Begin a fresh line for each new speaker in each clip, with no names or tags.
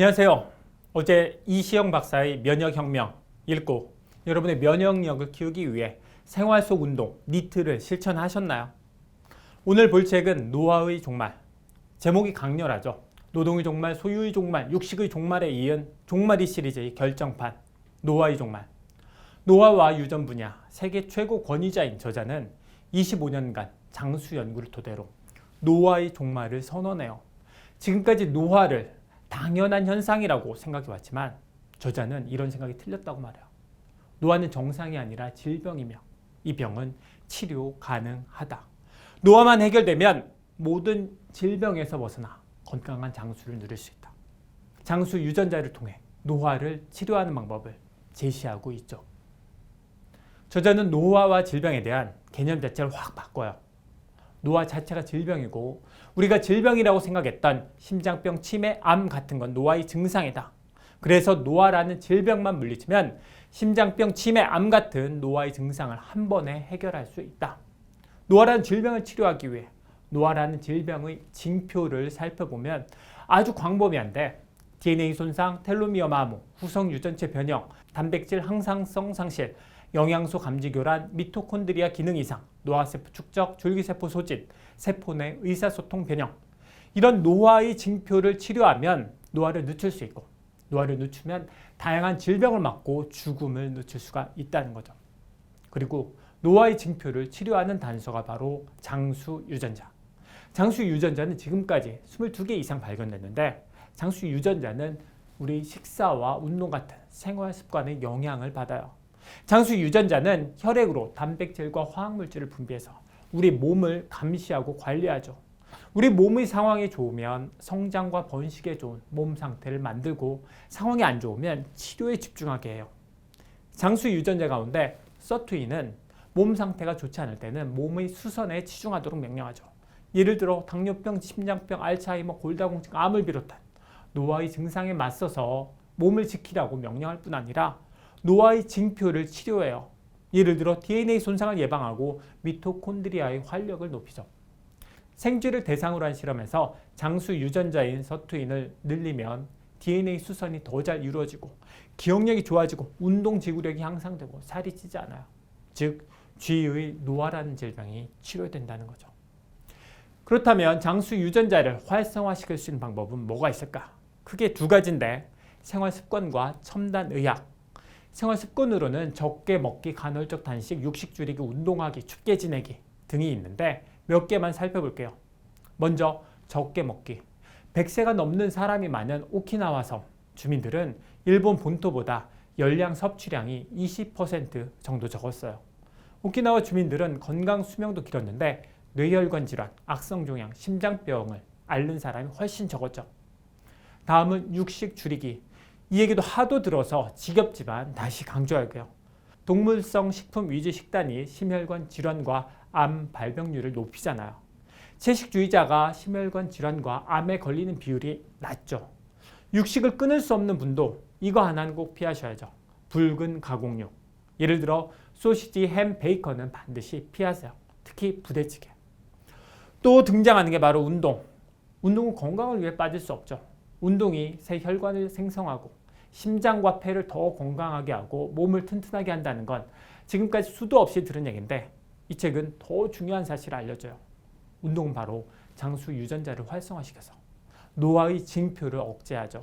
안녕하세요. 어제 이시영 박사의 면역혁명 읽고 여러분의 면역력을 키우기 위해 생활 속 운동, 니트를 실천하셨나요? 오늘 볼 책은 노화의 종말. 제목이 강렬하죠. 노동의 종말, 소유의 종말, 육식의 종말에 이은 종말이 시리즈의 결정판, 노화의 종말. 노화와 유전 분야 세계 최고 권위자인 저자는 25년간 장수 연구를 토대로 노화의 종말을 선언해요. 지금까지 노화를 당연한 현상이라고 생각해왔지만 저자는 이런 생각이 틀렸다고 말해요. 노화는 정상이 아니라 질병이며 이 병은 치료 가능하다. 노화만 해결되면 모든 질병에서 벗어나 건강한 장수를 누릴 수 있다. 장수 유전자를 통해 노화를 치료하는 방법을 제시하고 있죠. 저자는 노화와 질병에 대한 개념 자체를 확 바꿔요. 노화 자체가 질병이고 우리가 질병이라고 생각했던 심장병, 치매, 암 같은 건 노화의 증상이다. 그래서 노화라는 질병만 물리치면 심장병, 치매, 암 같은 노화의 증상을 한 번에 해결할 수 있다. 노화라는 질병을 치료하기 위해 노화라는 질병의 징표를 살펴보면 아주 광범위한데 DNA 손상, 텔로미어 마모, 후성 유전체 변형, 단백질 항상성 상실, 영양소 감지 교란, 미토콘드리아 기능 이상, 노화세포 축적, 줄기세포 소진, 세포 내 의사소통 변형. 이런 노화의 징표를 치료하면 노화를 늦출 수 있고 노화를 늦추면 다양한 질병을 막고 죽음을 늦출 수가 있다는 거죠. 그리고 노화의 징표를 치료하는 단서가 바로 장수 유전자. 장수 유전자는 지금까지 22개 이상 발견됐는데 장수 유전자는 우리 식사와 운동 같은 생활 습관의 영향을 받아요. 장수 유전자는 혈액으로 단백질과 화학물질을 분비해서 우리 몸을 감시하고 관리하죠. 우리 몸의 상황이 좋으면 성장과 번식에 좋은 몸 상태를 만들고 상황이 안 좋으면 치료에 집중하게 해요. 장수 유전자 가운데 서투인은 몸 상태가 좋지 않을 때는 몸의 수선에 치중하도록 명령하죠. 예를 들어 당뇨병, 심장병, 알츠하이머, 골다공증, 암을 비롯한 노화의 증상에 맞서서 몸을 지키라고 명령할 뿐 아니라 노화의 징표를 치료해요. 예를 들어 DNA 손상을 예방하고 미토콘드리아의 활력을 높이죠. 생쥐를 대상으로 한 실험에서 장수 유전자인 서투인을 늘리면 DNA 수선이 더 잘 이루어지고 기억력이 좋아지고 운동지구력이 향상되고 살이 찌지 않아요. 즉 쥐의 노화라는 질병이 치료된다는 거죠. 그렇다면 장수 유전자를 활성화시킬 수 있는 방법은 뭐가 있을까? 크게 두 가지인데 생활습관과 첨단의학. 생활습관으로는 적게 먹기, 간헐적 단식, 육식 줄이기, 운동하기, 춥게 지내기 등이 있는데 몇 개만 살펴볼게요. 먼저 적게 먹기. 100세가 넘는 사람이 많은 오키나와 섬 주민들은 일본 본토보다 열량 섭취량이 20% 정도 적었어요. 오키나와 주민들은 건강 수명도 길었는데 뇌혈관 질환, 악성종양, 심장병을 앓는 사람이 훨씬 적었죠. 다음은 육식 줄이기. 이 얘기도 하도 들어서 지겹지만 다시 강조할게요. 동물성 식품 위주 식단이 심혈관 질환과 암 발병률을 높이잖아요. 채식주의자가 심혈관 질환과 암에 걸리는 비율이 낮죠. 육식을 끊을 수 없는 분도 이거 하나는 꼭 피하셔야죠. 붉은 가공육. 예를 들어 소시지, 햄, 베이컨은 반드시 피하세요. 특히 부대찌개. 또 등장하는 게 바로 운동. 운동은 건강을 위해 빠질 수 없죠. 운동이 새 혈관을 생성하고 심장과 폐를 더 건강하게 하고 몸을 튼튼하게 한다는 건 지금까지 수도 없이 들은 얘기인데 이 책은 더 중요한 사실을 알려줘요. 운동은 바로 장수 유전자를 활성화시켜서 노화의 징표를 억제하죠.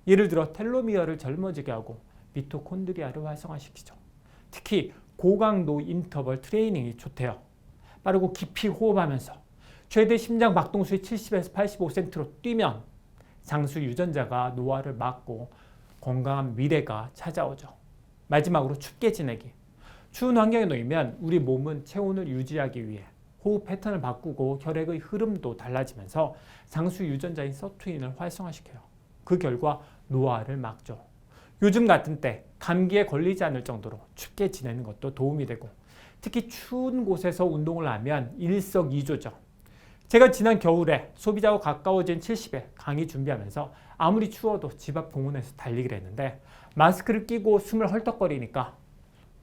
예를 들어 텔로미어를 젊어지게 하고 미토콘드리아를 활성화시키죠. 특히 고강도 인터벌 트레이닝이 좋대요. 빠르고 깊이 호흡하면서 최대 심장 박동수의 70에서 85%로 뛰면 장수 유전자가 노화를 막고 건강한 미래가 찾아오죠. 마지막으로 춥게 지내기. 추운 환경에 놓이면 우리 몸은 체온을 유지하기 위해 호흡 패턴을 바꾸고 혈액의 흐름도 달라지면서 장수 유전자인 서투인을 활성화시켜요. 그 결과 노화를 막죠. 요즘 같은 때 감기에 걸리지 않을 정도로 춥게 지내는 것도 도움이 되고 특히 추운 곳에서 운동을 하면 일석이조죠. 제가 지난 겨울에 소비자와 가까워진 70회 강의 준비하면서 아무리 추워도 집 앞 공원에서 달리기를 했는데 마스크를 끼고 숨을 헐떡거리니까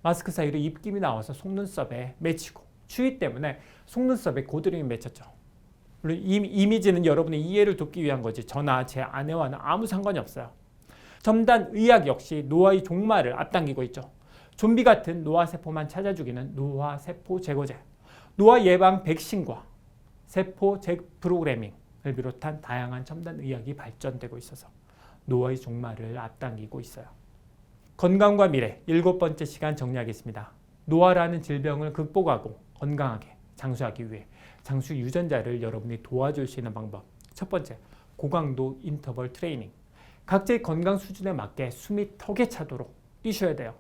마스크 사이로 입김이 나와서 속눈썹에 맺히고 추위 때문에 속눈썹에 고드름이 맺혔죠. 물론 이미지는 여러분의 이해를 돕기 위한 거지 저나 제 아내와는 아무 상관이 없어요. 첨단 의학 역시 노화의 종말을 앞당기고 있죠. 좀비 같은 노화세포만 찾아 죽이는 노화세포 제거제, 노화 예방 백신과 세포 재프로그래밍을 비롯한 다양한 첨단 의학이 발전되고 있어서 노화의 종말을 앞당기고 있어요. 건강과 미래 7번째 시간 정리하겠습니다. 노화라는 질병을 극복하고 건강하게 장수하기 위해 장수 유전자를 여러분이 도와줄 수 있는 방법. 첫 번째, 고강도 인터벌 트레이닝. 각자의 건강 수준에 맞게 숨이 턱에 차도록 뛰셔야 돼요.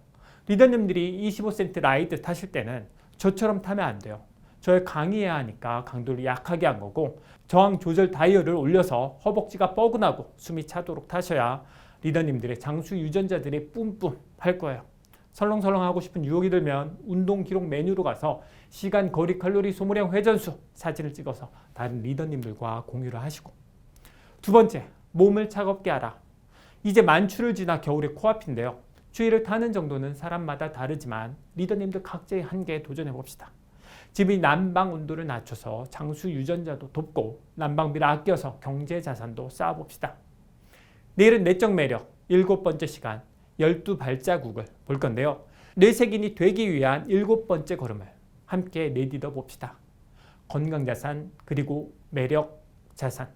리더님들이 25센트 라이드 타실 때는 저처럼 타면 안 돼요. 저에 강의해야 하니까 강도를 약하게 한 거고 저항 조절 다이얼을 올려서 허벅지가 뻐근하고 숨이 차도록 타셔야 리더님들의 장수 유전자들이 뿜뿜 할 거예요. 설렁설렁 하고 싶은 유혹이 들면 운동 기록 메뉴로 가서 시간, 거리, 칼로리, 소모량, 회전수 사진을 찍어서 다른 리더님들과 공유를 하시고. 두 번째, 몸을 차갑게 하라. 이제 만추를 지나 겨울의 코앞인데요. 추위를 타는 정도는 사람마다 다르지만 리더님들 각자의 한계에 도전해 봅시다. 집의 난방 온도를 낮춰서 장수 유전자도 돕고 난방비를 아껴서 경제 자산도 쌓아봅시다. 내일은 내적 매력 7번째 시간 12발자국을 볼 건데요. 뇌색인이 되기 위한 7번째 걸음을 함께 내딛어 봅시다. 건강 자산 그리고 매력 자산.